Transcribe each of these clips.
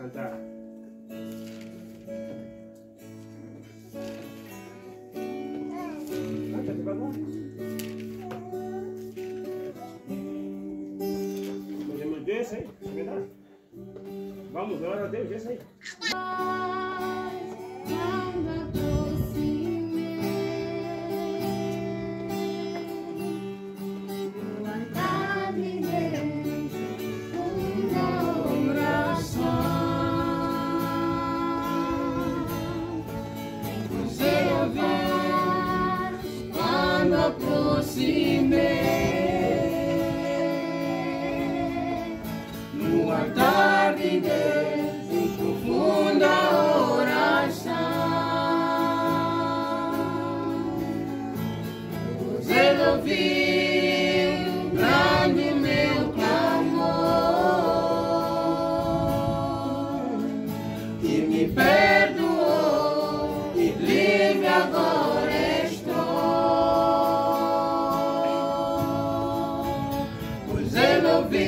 cantar. Canta devagar. Podemos ver isso aí? É verdade? Vamos orar a Deus, isso aí. No altar de Deus, em profunda oração, pois Ele ouviu grande meu clamor e me perdoou e livre agora estou, pois Ele ouviu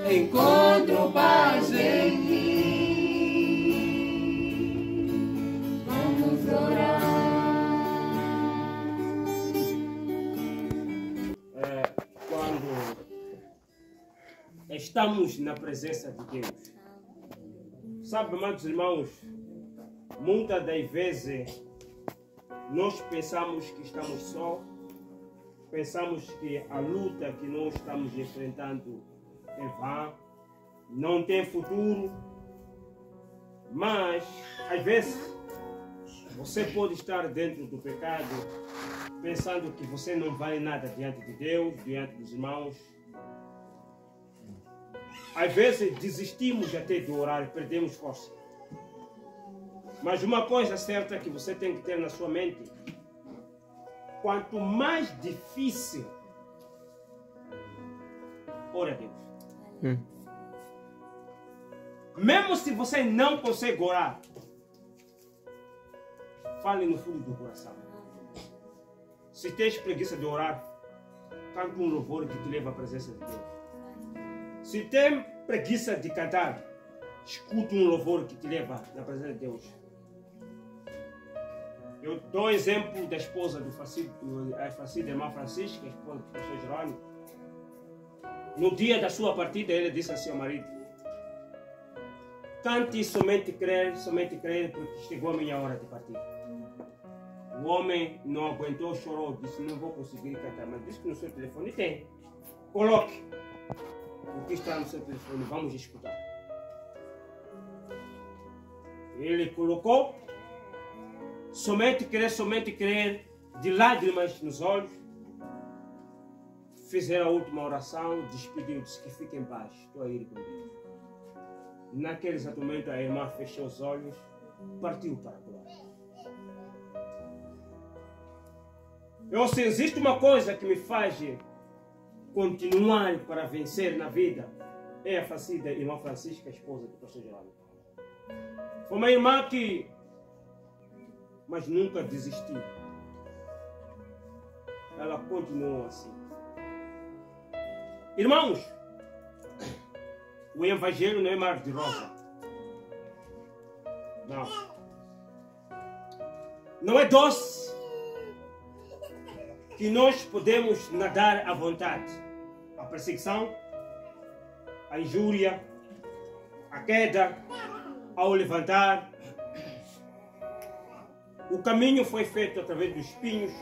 encontro paz em mim. Vamos orar. Quando estamos na presença de Deus, sabe, amados irmãos, muitas das vezes nós pensamos que estamos só, pensamos que a luta que nós estamos enfrentando é vã, não tem futuro, mas às vezes você pode estar dentro do pecado pensando que você não vale nada diante de Deus, diante dos irmãos. Às vezes desistimos até de orar e perdemos força. Mas uma coisa certa que você tem que ter na sua mente: quanto mais difícil, ora a Deus. Mesmo se você não consegue orar, fale no fundo do coração. Se tens preguiça de orar, cante um louvor que te leva à presença de Deus. Se tem preguiça de cantar, escute um louvor que te leva na presença de Deus. Eu dou exemplo da esposa do falecido irmão Francisco, a esposa do pastor Jerônimo. No dia da sua partida, ele disse assim ao marido: cante somente crer, porque chegou a minha hora de partir. O homem não aguentou, chorou, disse: não vou conseguir cantar, mas disse que no seu telefone tem. Coloque o que está no seu telefone, vamos escutar. Ele colocou: somente crer, de lágrimas nos olhos. Fizeram a última oração, despediu, disse que fique em paz, estou a ir com Deus. Naquele exato momento a irmã fechou os olhos, partiu para a glória. Se existe uma coisa que me faz continuar para vencer na vida, é a falecida irmã Francisca, a esposa do pastor Jerônimo. Foi uma irmã que, mas nunca desistiu. Ela continuou assim. Irmãos, o evangelho não é mar de rosa. Não. Não é doce que nós podemos nadar à vontade. A perseguição, a injúria, a queda, ao levantar. O caminho foi feito através dos espinhos,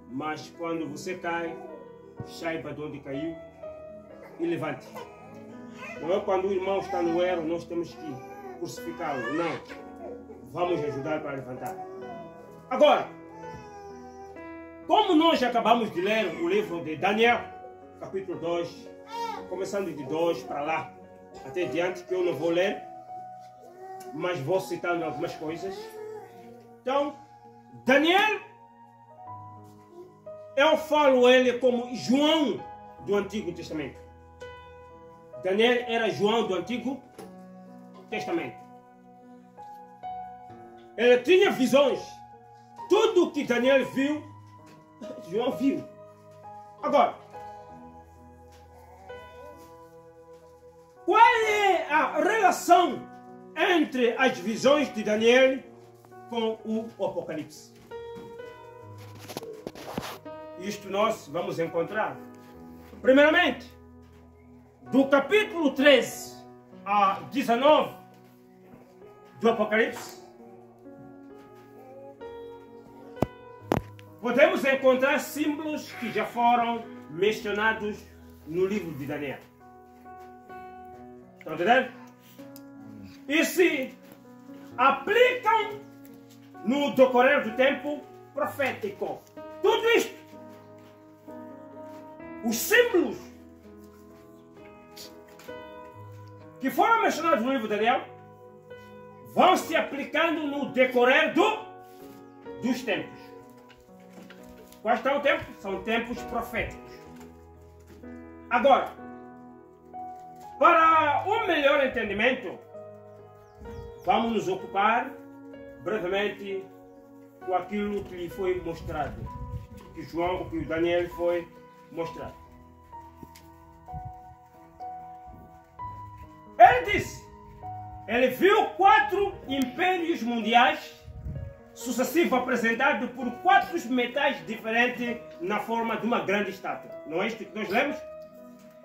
mas quando você cai, saiba de onde caiu e levante. Não é quando o irmão está no erro, nós temos que crucificá-lo. Não. Vamos ajudar para levantar. Agora, como nós acabamos de ler o livro de Daniel, capítulo 2, começando de 2 para lá, até diante, que eu não vou ler, mas vou citando algumas coisas. Então, Daniel, eu falo ele como João do Antigo Testamento. Daniel era João do Antigo Testamento. Ele tinha visões. Tudo que Daniel viu, João viu. Agora, qual é a relação entre as visões de Daniel com o Apocalipse? Isto nós vamos encontrar. Primeiramente, do capítulo 13 a 19 do Apocalipse, podemos encontrar símbolos que já foram mencionados no livro de Daniel. Estão entendendo? E se aplicam no decorrer do tempo profético. Tudo isto, os símbolos que foram mencionados no livro de Daniel, vão se aplicando no decorrer dos tempos. Quais são os tempos? São tempos proféticos. Agora, para um melhor entendimento, vamos nos ocupar brevemente com aquilo que lhe foi mostrado, que João, que o Daniel foi mostrado. Ele disse, ele viu 4 impérios mundiais sucessivos apresentados por 4 metais diferentes na forma de uma grande estátua. Não é isto que nós lemos?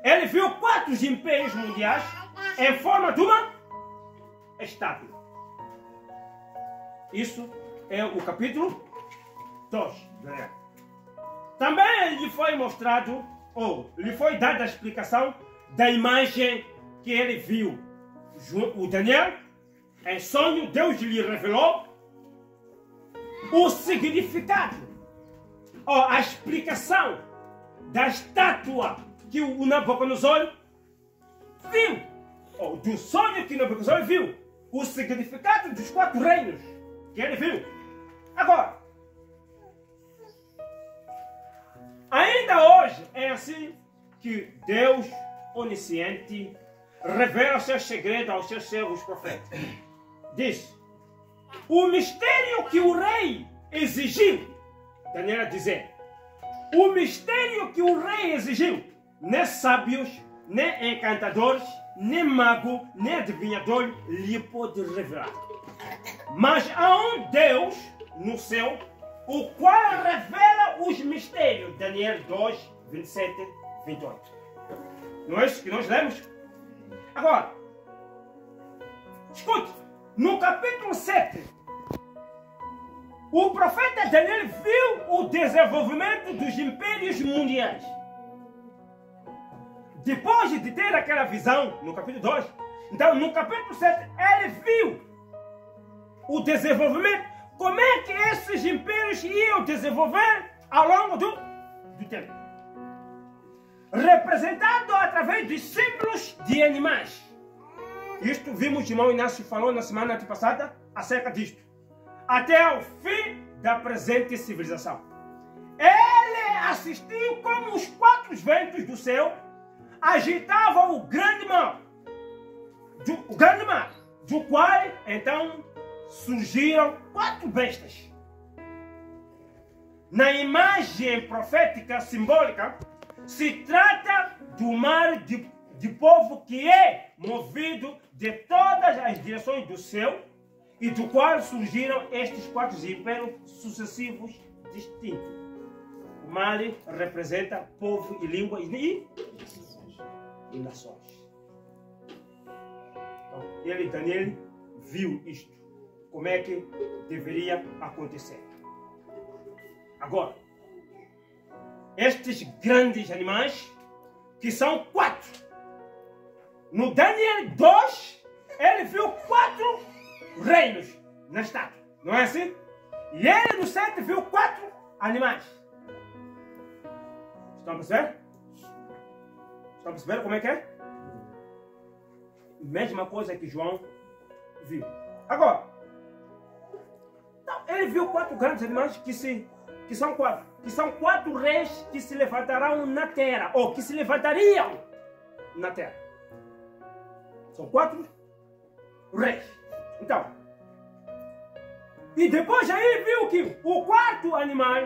Ele viu 4 impérios mundiais em forma de uma estátua. Isso é o capítulo 2. Também lhe foi mostrado, ou lhe foi dada a explicação da imagem que ele viu. O Daniel, em sonho, Deus lhe revelou o significado, ou a explicação da estátua que o Nabucodonosor viu, ou do sonho que o Nabucodonosor viu, o significado dos 4 reinos que ele viu. Agora, ainda hoje é assim que Deus onisciente revela seus segredos aos seus servos profetas. Diz, o mistério que o rei exigiu, Daniel a dizer, o mistério que o rei exigiu, nem sábios, nem encantadores, nem mago, nem adivinhador lhe pode revelar. Mas há um Deus no céu, o qual revela os mistérios. Daniel 2, 27, 28. Não é isso que nós lemos? Agora, escute, no capítulo 7, o profeta Daniel viu o desenvolvimento dos impérios mundiais. Depois de ter aquela visão, no capítulo 2, então no capítulo 7, ele viu o desenvolvimento, como é que esses impérios iam desenvolver ao longo do tempo. Representado através de símbolos de animais. Isto vimos, o irmão Inácio falou na semana passada acerca disto. Até ao fim da presente civilização. Ele assistiu como os 4 ventos do céu agitavam o grande mar. Do qual, então, surgiram 4 bestas. Na imagem profética simbólica, se trata do mar de povo que é movido de todas as direções do céu e do qual surgiram estes 4 impérios sucessivos distintos. O mar representa povo e língua e e nações. Então, Daniel, viu isto. Como é que deveria acontecer. Agora, estes grandes animais, que são 4. No Daniel 2, ele viu 4 reinos na estátua. Não é assim? E ele no 7 viu 4 animais. Estão a perceber? Estão a perceber como é que é? Mesma coisa que João viu. Agora, então, ele viu 4 grandes animais que são 4. Que são 4 reis que se levantarão na terra. Ou que se levantariam na terra. São 4 reis. Então, e depois aí viu que o 4º animal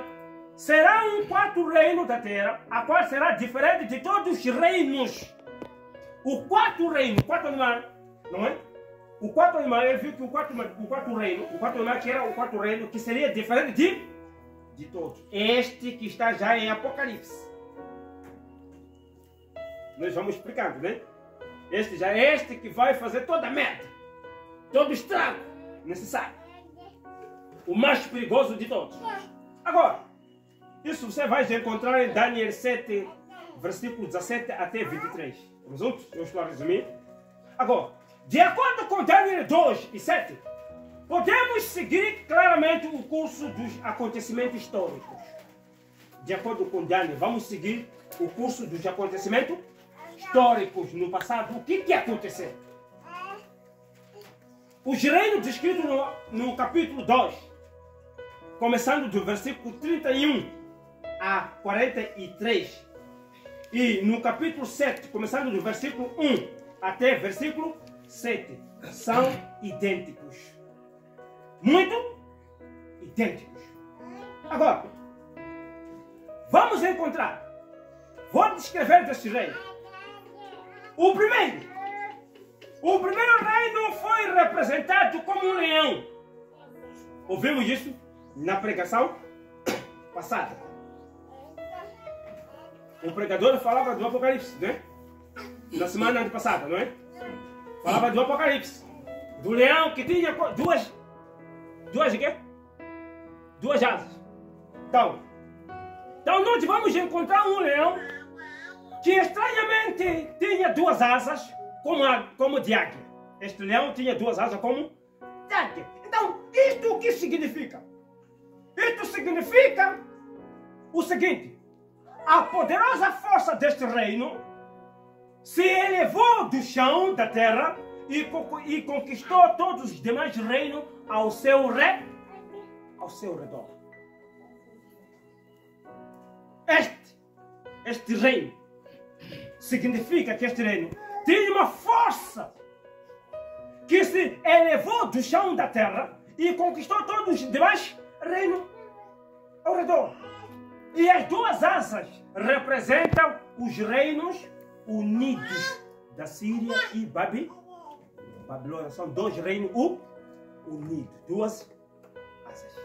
será um 4º reino da terra, a qual será diferente de todos os reinos. O 4º reino, o 4º animal, não é? O 4º animal, ele viu que o 4º reino, o 4º animal que era o 4º reino, que seria diferente de todos. Este que está já em Apocalipse. Nós vamos explicando, né? Este que vai fazer toda a merda, todo o estrago necessário. O mais perigoso de todos. Agora, isso você vai encontrar em Daniel 7, versículo 17 até 23. Vamos juntos? Eu estou a resumir. Agora, de acordo com Daniel 2 e 7, podemos seguir claramente o curso dos acontecimentos históricos. De acordo com Daniel, vamos seguir o curso dos acontecimentos históricos no passado. O que aconteceu? Os reinos descritos no capítulo 2, começando do versículo 31 a 43, e no capítulo 7, começando do versículo 1 até versículo 7, são idênticos. Muito idênticos. Agora, vamos encontrar. Vou descrever destes reinos. O primeiro reino foi representado como um leão. Ouvimos isso na pregação passada. O pregador falava do Apocalipse, né? Na semana passada, não é? Falava do Apocalipse. Do leão que tinha duas asas. Então nós vamos encontrar um leão que estranhamente tinha 2 asas como de águia. Este leão tinha 2 asas como de águia. Então, isto o que significa? Isto significa o seguinte: a poderosa força deste reino se elevou do chão da terra e conquistou todos os demais reinos ao seu redor. Este reino significa que este reino tinha uma força que se elevou do chão da terra e conquistou todos os demais reinos ao redor. E as 2 asas representam os reinos unidos da Síria e Babilônia. São 2 reinos unidos, 2 asas.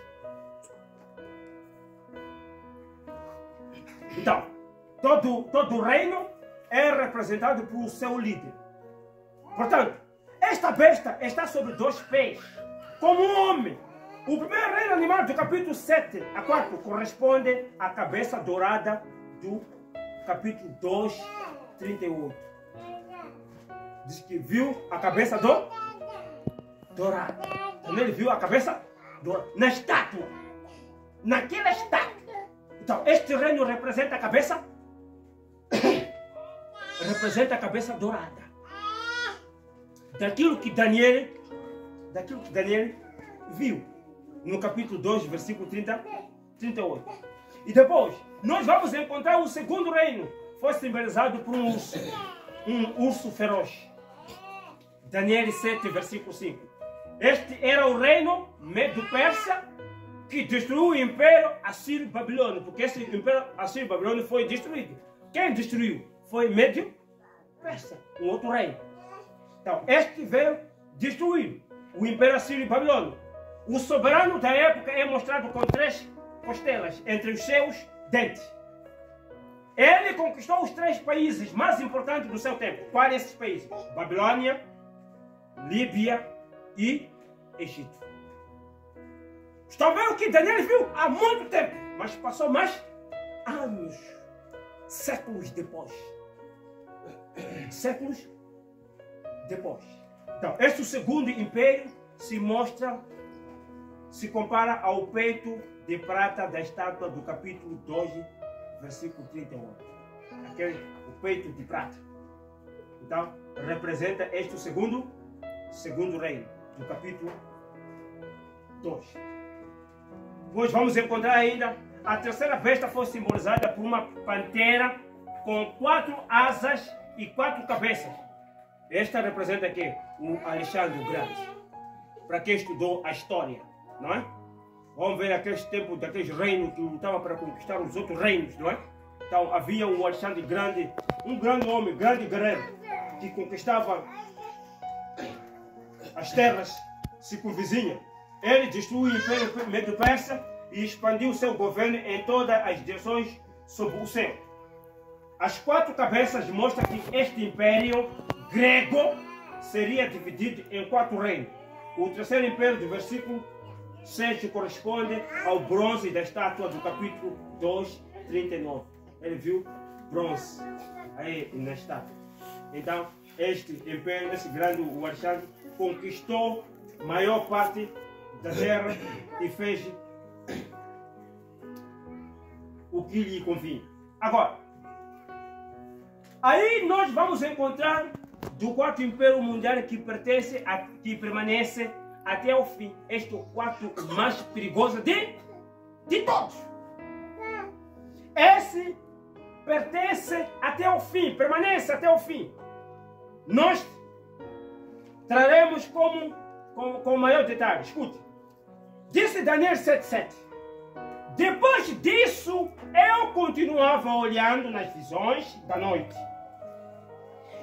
Então, todo reino é representado por seu líder. Portanto, esta besta está sobre 2 pés, como um homem. O primeiro reino animal do capítulo 7 a 4 corresponde à cabeça dourada do capítulo 2, 38. Diz que viu a cabeça dourada. Quando ele viu a cabeça dourada na estátua, naquela estátua. Então, este reino representa a cabeça dourada. Daquilo que Daniel viu no capítulo 2, versículo 38. E depois, nós vamos encontrar o segundo reino. Foi simbolizado por um urso feroz. Daniel 7, versículo 5. Este era o reino Medo-Persa que destruiu o império Assírio-Babilônio, porque esse império Assírio-Babilônio foi destruído. Quem destruiu? Foi Medo-Persa, um outro reino. Então, este veio destruir o império Assírio-Babilônio. O soberano da época é mostrado com 3 costelas entre os seus dentes. Ele conquistou os 3 países mais importantes do seu tempo. Quais esses países? Babilônia, Líbia e Egito. Estão vendo que Daniel viu há muito tempo, mas passou mais anos, séculos depois. Séculos depois. Então, este segundo império se compara ao peito de prata da estátua do capítulo 12, versículo 31. O peito de prata. Então, representa este segundo reino, do capítulo 2. Depois vamos encontrar ainda a terceira besta foi simbolizada por uma pantera com 4 asas e 4 cabeças. Esta representa aqui o Alexandre o Grande. Para quem estudou a história, não é? Vamos ver aqueles tempos daqueles reinos que lutavam para conquistar os outros reinos, não é? Então havia um Alexandre Grande, um grande homem, grande guerreiro, que conquistava as terras circunvizinhas. Ele destruiu o Império Medo-Persa e expandiu seu governo em todas as direções sob o céu. As 4 cabeças mostram que este império grego seria dividido em 4 reinos. O terceiro império do versículo 6 corresponde ao bronze da estátua do capítulo 2, 39. Ele viu bronze aí na estátua. Então, este império, esse grande, o Alexandre, conquistou a maior parte da terra e fez o que lhe convinha. Agora, aí nós vamos encontrar do quarto império mundial que permanece até o fim. Este é o quarto mais perigoso de todos. Esse pertence até o fim, permanece até o fim. Nós traremos com maior detalhe. Escute. Disse Daniel 7,7. Depois disso, eu continuava olhando nas visões da noite.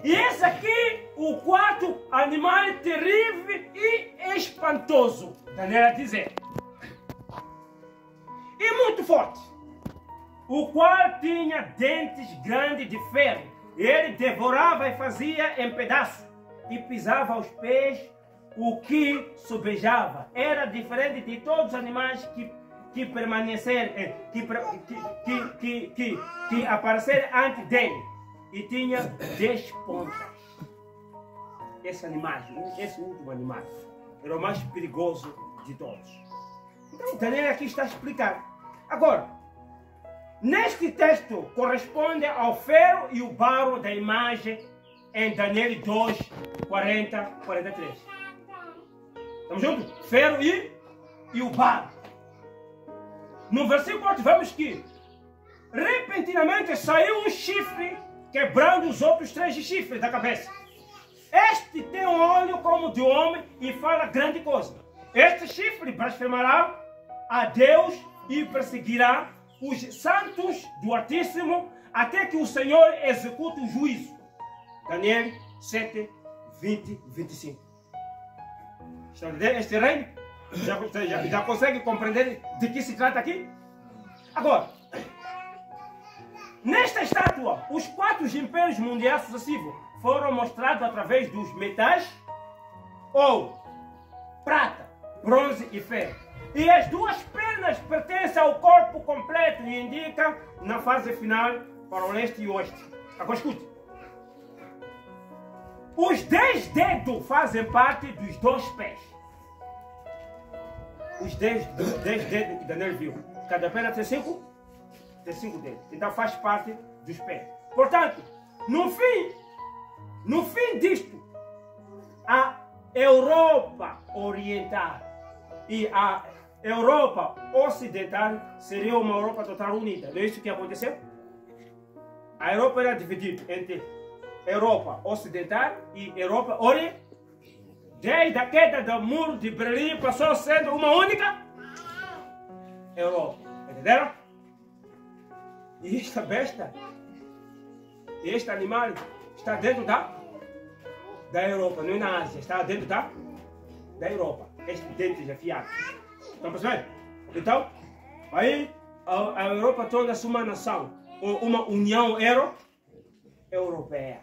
E esse aqui, o quarto animal terrível e espantoso. Daniel a dizer. E muito forte. O qual tinha dentes grandes de ferro. Ele devorava e fazia em pedaços. E pisava aos pés o que sobejava. Era diferente de todos os animais que permaneceram, que apareceram antes dele. E tinha 10 pontas. Esse animal, esse último animal, era o mais perigoso de todos. Então, Daniel aqui está explicando. Agora, neste texto corresponde ao ferro e o barro da imagem em Daniel 2, 40, 43. Estamos juntos? Ferro e o barro. No versículo 8 vemos que repentinamente saiu um chifre quebrando os outros 3 chifres da cabeça. Este tem um olho como de homem e fala grande coisa. Este chifre blasfemará a Deus e perseguirá os santos do Altíssimo até que o Senhor execute o juízo. Daniel 7, 20, 25. Estão entendendo este reino? Já consegue compreender de que se trata aqui? Agora, nesta estátua, os 4 impérios mundiais sucessivos foram mostrados através dos metais ouro, prata, bronze e ferro. E as 2 pernas pertencem ao corpo completo e indicam na fase final para o leste e o oeste. Agora escute. Os 10 dedos fazem parte dos 2 pés. Os 10 dedos que Daniel viu. Cada perna tem 5 dedos. Então faz parte dos pés. Portanto, no fim disto, a Europa Oriental e a Europa Ocidental seria uma Europa total unida. Não é isso que aconteceu? A Europa era dividida entre Europa Ocidental e Europa Oriental. Desde a queda do muro de Berlim passou sendo uma única Europa. Entenderam? E esta besta, este animal, está dentro da Europa, não é na Ásia, está dentro da Europa. Este dente afiado. Estão percebendo? Então, aí a Europa torna-se uma nação. uma União Europeia.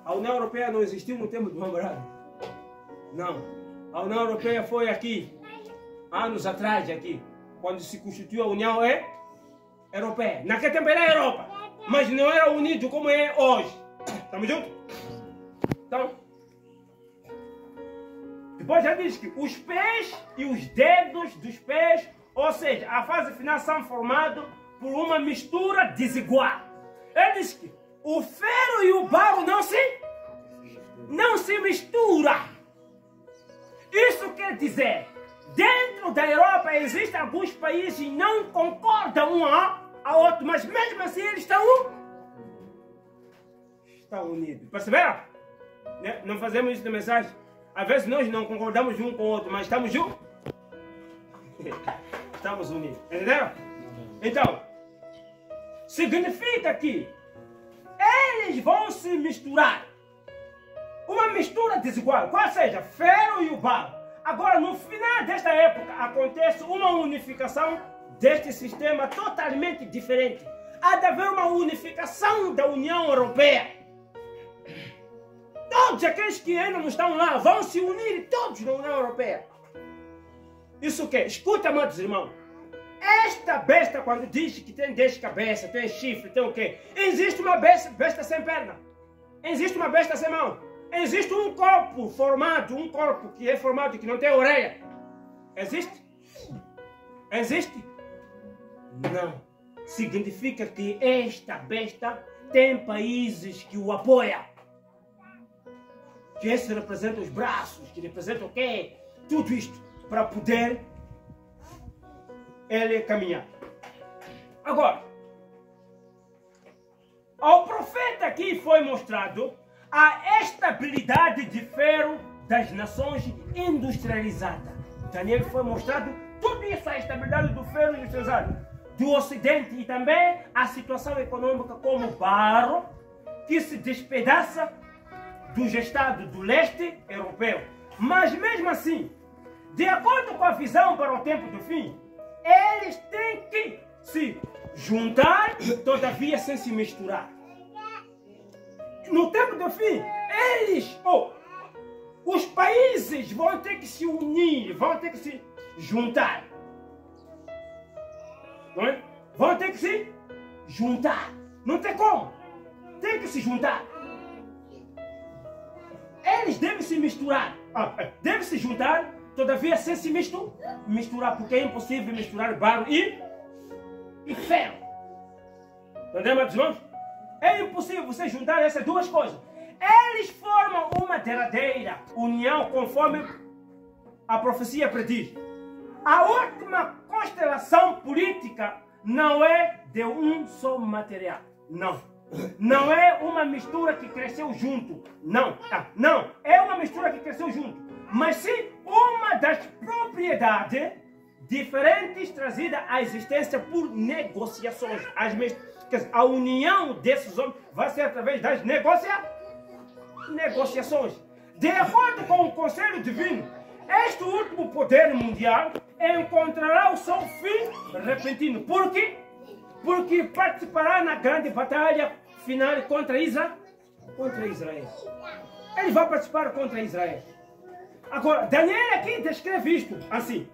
A União Europeia não existiu no tempo do Hammurabi. Não. A União Europeia foi aqui, anos atrás aqui, quando se constituiu a União Europeia. Naquele tempo era a Europa, mas não era unido como é hoje. Estamos juntos? Então, depois já diz que os pés e os dedos dos pés, ou seja, a fase final, são formados por uma mistura desigual. Ele diz que o ferro e o barro não se misturam. Isso quer dizer, dentro da Europa existem alguns países que não concordam um ao outro, mas mesmo assim eles estão unidos. Perceberam? Não fazemos isso na mensagem. Às vezes nós não concordamos um com o outro, mas estamos juntos. Estamos unidos. Entenderam? Então, significa que eles vão se misturar. Uma mistura desigual, qual seja, ferro e o barro. Agora, no final desta época, acontece uma unificação deste sistema totalmente diferente. Há de haver uma unificação da União Europeia. Todos aqueles que ainda não estão lá vão se unir todos na União Europeia. Isso o quê? Escuta, amados irmãos. Esta besta, quando diz que tem 10 cabeças, tem chifre, tem o quê? Existe uma besta sem perna. Existe uma besta sem mão. Existe um corpo formado, um corpo que é formado, que não tem orelha. Existe? Existe? Não. Significa que esta besta tem países que o apoiam. Que esse representa os braços, que representa o quê? Tudo isto para poder ele caminhar. Agora, ao profeta aqui foi mostrado a estabilidade de ferro das nações industrializadas. Daniel foi mostrado tudo isso, a estabilidade do ferro industrializado do Ocidente e também a situação econômica como barro que se despedaça dos estados do leste europeu. Mas mesmo assim, de acordo com a visão para o tempo do fim, eles têm que se juntar, todavia sem se misturar. No tempo do fim, os países vão ter que se unir, vão ter que se juntar. Não é? Vão ter que se juntar. Não tem como. Tem que se juntar. Eles devem se misturar. Devem se juntar, todavia sem se misturar, porque é impossível misturar barro e ferro. Entendeu, meus irmãos? É impossível você juntar essas duas coisas. Eles formam uma derradeira união conforme a profecia prediz. A última constelação política não é de um só material. Não. Não é uma mistura que cresceu junto. Não. Não. É uma mistura que cresceu junto. Mas sim uma das propriedades diferentes trazidas à existência por negociações. A união desses homens vai ser através das negociações. De acordo com o conselho divino, este último poder mundial encontrará o seu fim repentino. Por quê? Porque participará na grande batalha final contra Israel. Ele vai participar contra Israel. Agora, Daniel aqui descreve isto assim.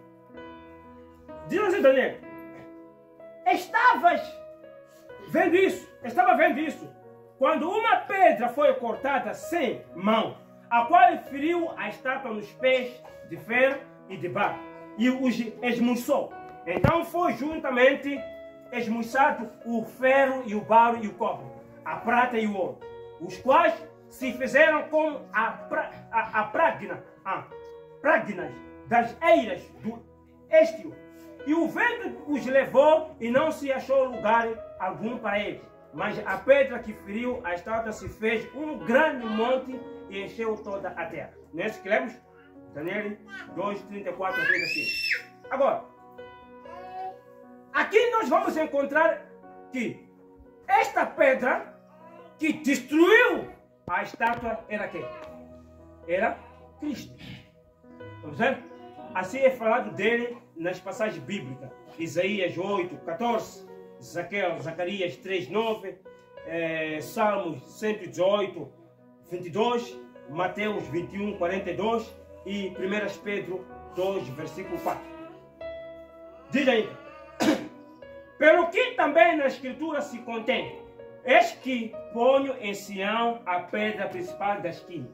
Diz assim, Daniel, estava vendo isso, quando uma pedra foi cortada sem mão, a qual feriu a estátua nos pés de ferro e de barro, e os esmuiçou. Então foi juntamente esmuiçado o ferro e o barro e o cobre, a prata e o ouro, os quais se fizeram como prágnas das eiras do Estio. E o vento os levou e não se achou lugar algum para eles. Mas a pedra que feriu a estátua se fez um grande monte e encheu toda a terra. Não é isso que lemos? Daniel 2, 34 a 35. Agora, aqui nós vamos encontrar que esta pedra que destruiu a estátua era quem? Era Cristo. Vamos ver? Assim é falado dele nas passagens bíblicas. Isaías 8, 14, Zacarias 3:9, Salmos 118, 22, Mateus 21, 42 e 1 Pedro 2, versículo 4. Diz ainda: pelo que também na Escritura se contém: eis que ponho em Sião a pedra principal da esquina,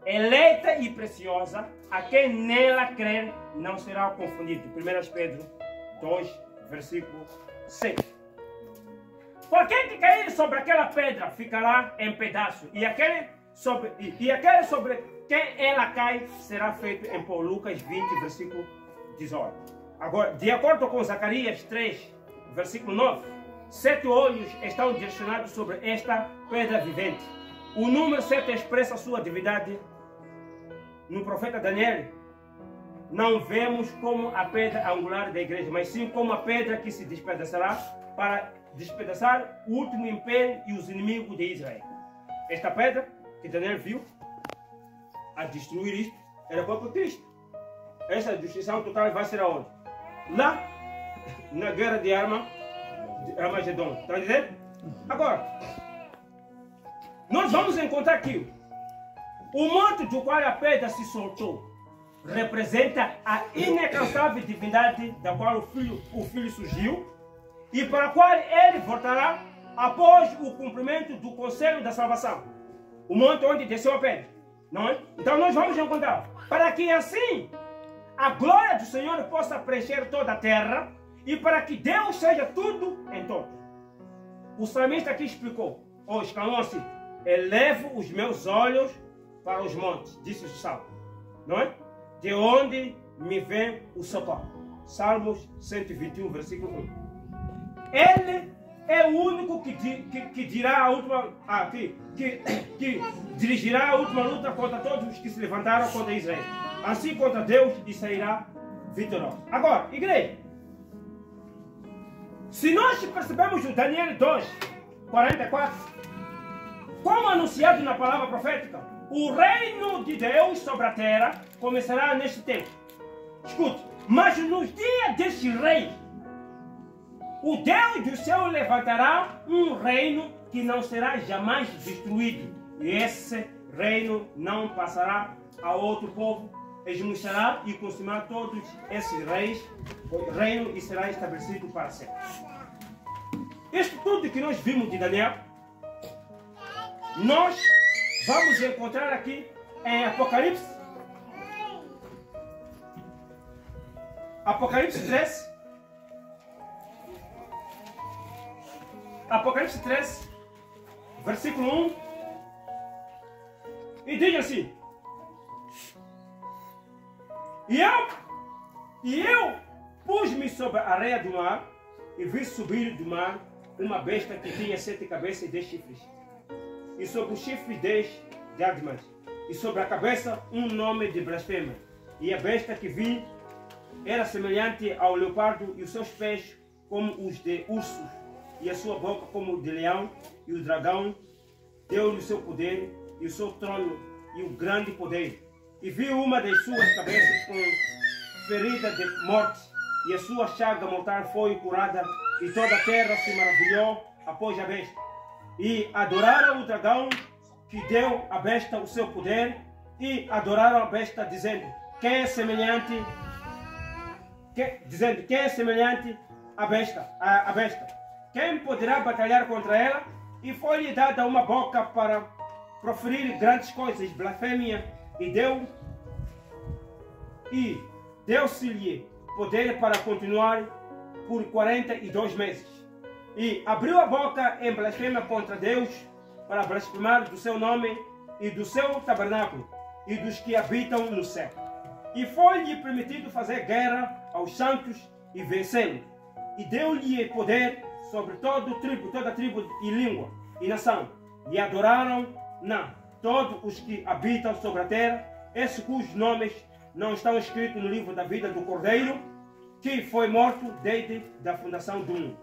eleita e preciosa, a quem nela crer não será confundido. 1 Pedro 2, versículo 6. Qualquer que cair sobre aquela pedra ficará em pedaço, e aquele sobre quem ela cai será feito em pó. Lucas 20, versículo 18. Agora, de acordo com Zacarias 3, versículo 9, 7 olhos estão direcionados sobre esta pedra vivente. O número 7 expressa a sua divindade. No profeta Daniel, não vemos como a pedra angular da igreja, mas sim como a pedra que se despedaçará para despedaçar o último império e os inimigos de Israel. Esta pedra que Daniel viu a destruir isto era o próprio Cristo. Essa destruição total vai ser aonde? Lá, na guerra de Armagedon. Está a dizer? Agora, nós vamos encontrar aqui o monte do qual a pedra se soltou representa a inalcançável divindade da qual o filho surgiu e para a qual ele voltará após o cumprimento do conselho da salvação. O monte onde desceu a pedra. Não é? Então nós vamos encontrar, para que assim a glória do Senhor possa preencher toda a terra e para que Deus seja tudo em todos. O salmista aqui explicou, ou exclamou assim: elevo os meus olhos para os montes, disse o Salmo, não é? De onde me vem o socorro. Salmos 121, versículo 1. Ele é o único que dirá a última, que dirigirá a última luta contra todos os que se levantaram contra Israel. Assim contra Deus e sairá vitorioso. Agora, igreja, se nós percebemos o Daniel 2, 44, como anunciado na palavra profética, o reino de Deus sobre a terra começará neste tempo. Escute, mas nos dias deste rei, o Deus do céu levantará um reino que não será jamais destruído. E esse reino não passará a outro povo. Esmiuçará e consumirá todos esses reis, o reino e será estabelecido para sempre. Isto tudo que nós vimos de Daniel, nós vamos encontrar aqui em Apocalipse. Apocalipse 3. Apocalipse 3, versículo 1. E diz assim: E eu pus-me sobre a areia do mar e vi subir do mar uma besta que tinha 7 cabeças e 10 chifres. E sobre os chifres 10 diademas. E sobre a cabeça um nome de blasfêmia. E a besta que vi era semelhante ao leopardo e os seus pés como os de ursos e a sua boca como o de leão. E o dragão deu-lhe o seu poder e o seu trono e o grande poder. E vi uma das suas cabeças com ferida de morte, e a sua chaga mortal foi curada, e toda a terra se maravilhou após a besta. E adoraram o dragão que deu à besta o seu poder, e adoraram a besta, dizendo: quem é semelhante à besta? Quem poderá batalhar contra ela? E foi-lhe dada uma boca para proferir grandes coisas, blasfêmia, e deu-se-lhe poder para continuar por 42 meses. E abriu a boca em blasfêmia contra Deus, para blasfemar do seu nome e do seu tabernáculo e dos que habitam no céu. E foi-lhe permitido fazer guerra aos santos e vencê-los. E deu-lhe poder sobre toda tribo e língua e nação. E adoraram todos os que habitam sobre a terra, esses cujos nomes não estão escritos no livro da vida do Cordeiro, que foi morto desde a fundação do mundo.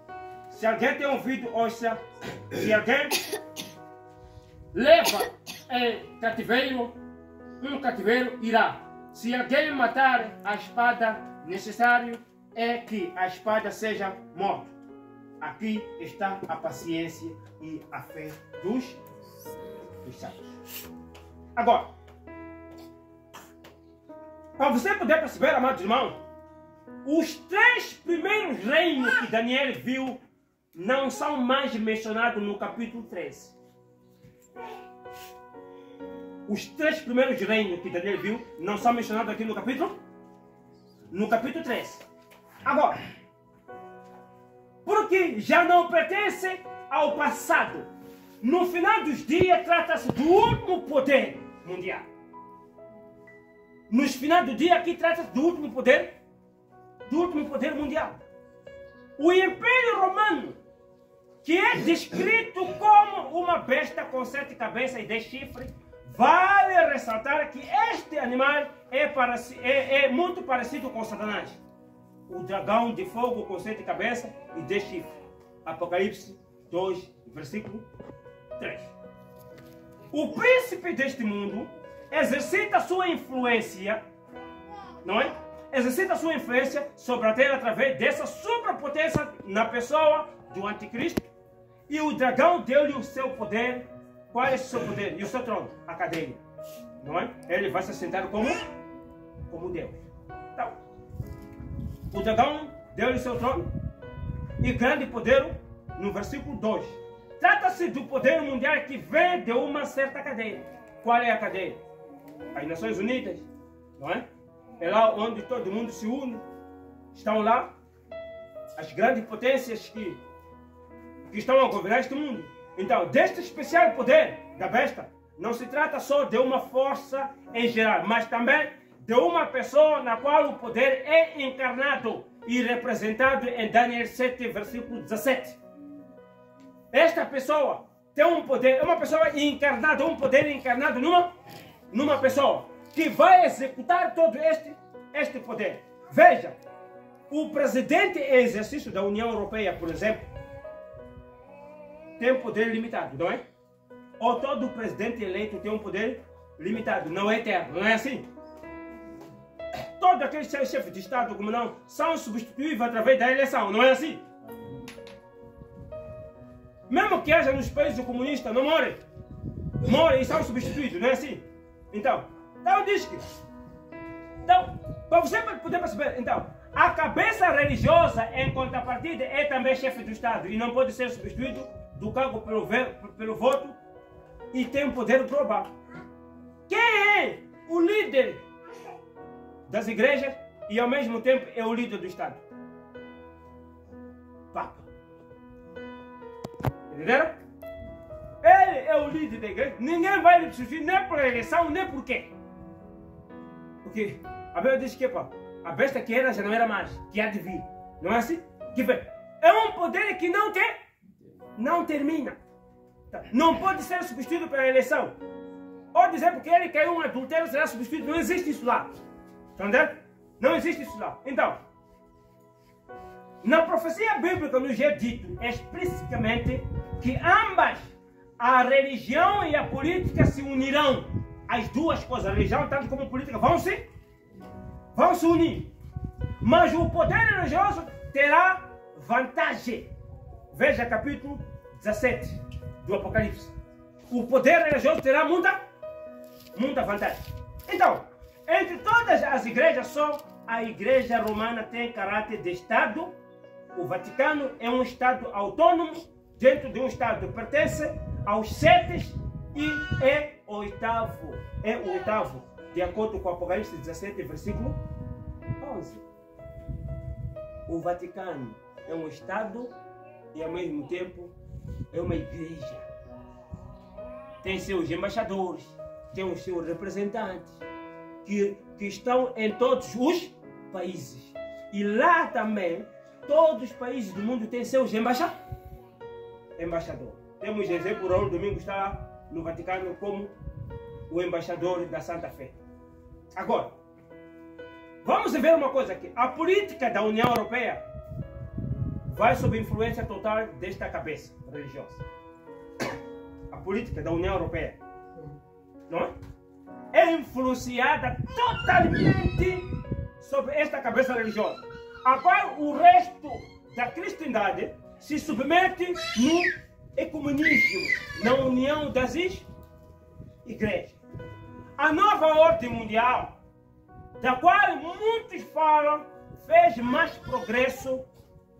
Se alguém tem ouvido, ouça. Se alguém leva em cativeiro, um cativeiro irá. Se alguém matar a espada, necessário é que a espada seja morta. aqui está a paciência e a fé dos santos. Agora, para você poder perceber, amados irmãos, os 3 primeiros reinos que Daniel viu não são mais mencionados no capítulo 13. Os 3 primeiros reinos que Daniel viu não são mencionados aqui no capítulo 13. Agora, porque já não pertence ao passado. No final dos dias, trata-se do último poder mundial. Nos finais do dia, aqui trata-se do último poder mundial. O Império Romano, que é descrito como uma besta com 7 cabeças e 10 chifres, vale ressaltar que este animal é muito parecido com Satanás. O dragão de fogo com 7 cabeças e 10 chifres. Apocalipse 2, versículo 3. O príncipe deste mundo exercita sua influência, não é? Exercita sua influência sobre a terra através dessa superpotência na pessoa do anticristo. E o dragão deu-lhe o seu poder. Qual é o seu poder? E o seu trono? A cadeia. Não é? Ele vai se sentar como Deus. Então, o dragão deu-lhe o seu trono e grande poder no versículo 2. Trata-se do poder mundial que vem de uma certa cadeia. Qual é a cadeia? As Nações Unidas, não é? É lá onde todo mundo se une. Estão lá as grandes potências que estão a governar este mundo. Então, deste especial poder da besta, não se trata só de uma força em geral, mas também de uma pessoa na qual o poder é encarnado e representado em Daniel 7, versículo 17. Esta pessoa tem um poder, é uma pessoa encarnada, um poder encarnado numa pessoa que vai executar todo este poder. Veja, o presidente em exercício da União Europeia, por exemplo, tem um poder limitado, não é? Ou todo presidente eleito tem um poder limitado, não é eterno, não é assim? Todos aqueles chefes de Estado, como não, são substituíveis através da eleição, não é assim? Mesmo que haja nos países comunistas, não morrem e são substituídos, não é assim? Então diz que... Então, para você poder perceber, então, a cabeça religiosa, em contrapartida, é também chefe do Estado e não pode ser substituído do cargo pelo voto e tem um poder global. Quem é o líder das igrejas e ao mesmo tempo é o líder do Estado? Papa. Entenderam? Ele é o líder da igreja. Ninguém vai lhe substituir nem por eleição, nem por quê. Porque a Bíblia diz que a besta que era já não era mais, que há de vir. Não é assim? Que vem. É um poder que não termina. Não pode ser substituído pela eleição. Ou dizer porque ele caiu um adultério será substituído. Não existe isso lá. Entendeu? Não existe isso lá. Então, na profecia bíblica nos é dito explicitamente que ambas, a religião e a política, se unirão. As duas coisas, a religião tanto como a política, vão se unir. Mas o poder religioso terá vantagem. Veja capítulo 17 do Apocalipse. O poder religioso terá muita vantagem. Então, entre todas as igrejas, só a igreja romana tem caráter de Estado. O Vaticano é um Estado autônomo, dentro de um Estado pertence aos 7 e é o oitavo, de acordo com o Apocalipse 17, versículo 11. O Vaticano é um Estado e ao mesmo tempo é uma igreja. Tem seus embaixadores, tem os seus representantes, que estão em todos os países. E lá também, todos os países do mundo têm seus embaixadores. Temos exemplo, Raul Domingo está no Vaticano como o embaixador da Santa Fé. Agora, vamos ver uma coisa aqui. A política da União Europeia vai sob influência total desta cabeça religiosa. A política da União Europeia, não é? É influenciada totalmente sobre esta cabeça religiosa. Agora, o resto da cristandade se submete no ecumenismo, na união das igrejas. A nova ordem mundial, da qual muitos falam, fez mais progresso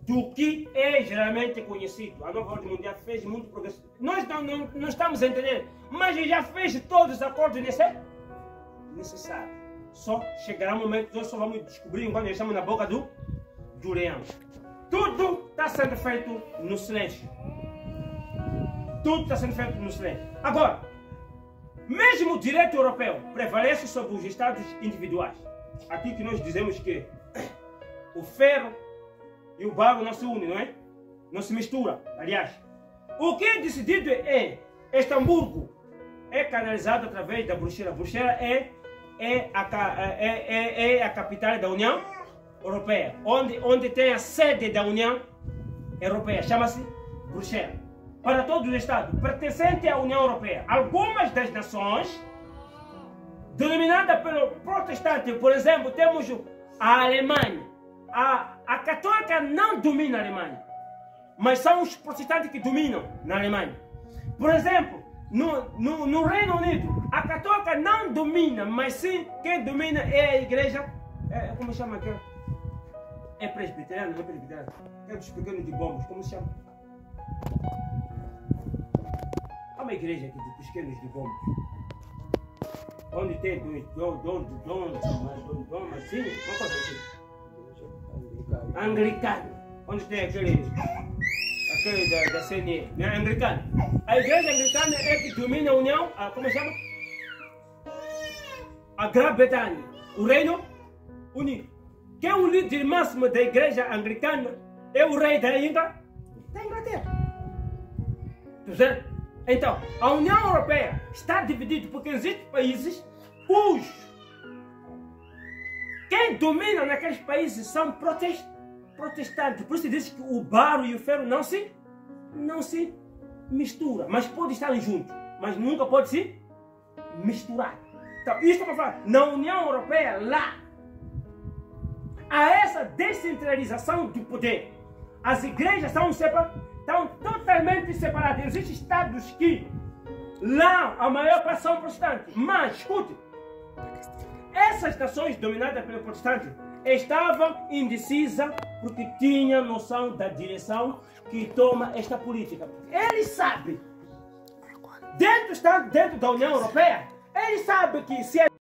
do que é geralmente conhecido. A nova ordem mundial fez muito progresso. Nós não estamos a entender, mas já fez todos os acordos necessários. Só chegará um momento que nós só vamos descobrir quando estamos na boca do leão. Tudo está sendo feito no silêncio. Tudo está sendo feito no silêncio. Agora, mesmo o direito europeu prevalece sobre os estados individuais. Aqui que nós dizemos que o ferro e o barro não se unem, não é? Não se mistura, aliás. O que é decidido é Istambul é canalizado através da Bruxelas. Bruxelas é a capital da União Europeia, onde tem a sede da União Europeia, chama-se Bruxelas. Para todos os estados pertencentes à União Europeia, algumas das nações denominadas pelo protestante, por exemplo, temos a Alemanha. A católica não domina a Alemanha, mas são os protestantes que dominam na Alemanha. Por exemplo, no Reino Unido, a católica não domina, mas sim quem domina é a igreja, como chama aquela? É presbiteriano, não é presbiteriano? É dos pequenos de bombos, como se chama? Há uma igreja aqui dos pequenos de bombos, onde tem donos, assim, uma coisa assim. Anglicano, onde tem aquele da CNE, né? Anglicano. A igreja anglicana é que domina a União, como chama? A Grã-Bretanha, o Reino Unido. Quem é o líder máximo da igreja anglicana é o rei da Inglaterra. Então, a União Europeia está dividida porque existem países quem domina naqueles países são protestantes. Por isso diz que o barro e o ferro não se misturam. Mas podem estar juntos. Mas nunca pode se misturar. Então, isto para falar. Na União Europeia, lá, há essa descentralização do poder. As igrejas estão totalmente separadas. Existem estados que lá a maior parte são protestantes. Mas, escute, essas nações dominadas pelo protestante estavam indecisas porque tinham noção da direção que toma esta política. Eles sabem, dentro da União Europeia, eles sabem que se